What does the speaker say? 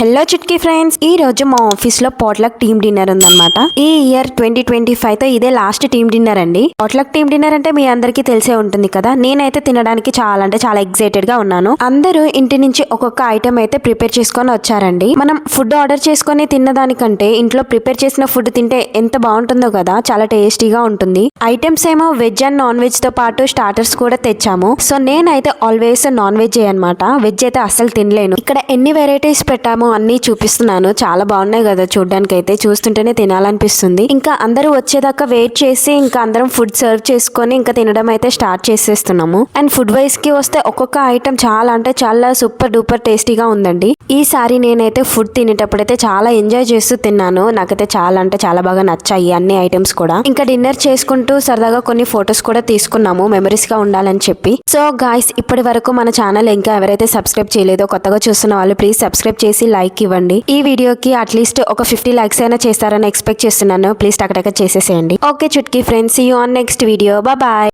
Hello Chutki friends, ఈ రోజు మా ఆఫీస్ లో పాట్లక్ టీమ్ డిన్నర్ ఉందన్నమాట. ఈ ఇయర్ 2025 తో ఇదే లాస్ట్ టీమ్ డిన్నర్ అండి. పాట్లక్ టీమ్ డిన్నర్ అంటే మీ అందరికీ తెలిసే ఉంటుంది కదా. నేనైతే తినడానికి చాలా ఎక్సైటెడ్ గా ఉన్నాను. అందరూ ఇంటి నుంచి ఒక్కొక్క ఐటమ్ అయితే ప్రిపేర్ చేసుకొని వచ్చారండి. మనం ఫుడ్ ఆర్డర్ చేసుకొని తిన్నదానికంటే ఇంట్లో ప్రిపేర్ చేసిన ఫుడ్ తింటే ఎంత బాగుంటుందో కదా, చాలా టేస్టీగా ఉంటుంది. ఐటమ్స్ ఏమో వెజ్ అండ్ నాన్ వెజ్ తో పాటు స్టార్టర్స్ కూడా తెచ్చాము. సో నేనైతే ఆల్వేస్ నాన్ వెజ్ అనమాట. వెజ్ అయితే అస్సలు తినలేను. ఇక్కడ ఎన్ని వెరైటీస్ పెట్టాము అన్ని చూపిస్తున్నాను. చాలా బాగున్నాయి కదా చూడడానికి, అయితే చూస్తుంటేనే తినాలనిపిస్తుంది. ఇంకా అందరూ వచ్చేదాకా వెయిట్ చేసి ఇంకా అందరం ఫుడ్ సర్వ్ చేసుకొని ఇంకా తినడం అయితే స్టార్ట్ చేసేస్తున్నాము. అండ్ ఫుడ్ వైస్ కి వస్తే ఒక్కొక్క ఐటమ్ చాలా సూపర్ డూపర్ టేస్టీగా ఉందండి. ఈసారి నేనైతే ఫుడ్ తినేటప్పుడైతే చాలా ఎంజాయ్ చేస్తూ తిన్నాను. నాకైతే చాలా బాగా నచ్చాయి అన్ని ఐటమ్స్ కూడా. ఇంకా డిన్నర్ చేసుకుంటూ సరదాగా కొన్ని ఫొటోస్ కూడా తీసుకున్నాము, మెమరీస్ గా ఉండాలని చెప్పి. సో గాయ్స్, ఇప్పటి వరకు మన ఛానల్ ఇంకా ఎవరైతే సబ్స్క్రైబ్ చేయలేదో కొత్తగా చూస్తున్న వాళ్ళు ప్లీజ్ సబ్స్క్రైబ్ చేసి లైక్ ఇవ్వండి. ఈ వీడియోకి అట్లీస్ట్ ఒక 50 లైక్స్ అయినా చేస్తారని ఎక్స్పెక్ట్ చేస్తున్నాను. ప్లీజ్ టక్ చేసేసేయండి. Okay Chutki friends, see you on next video. Bye.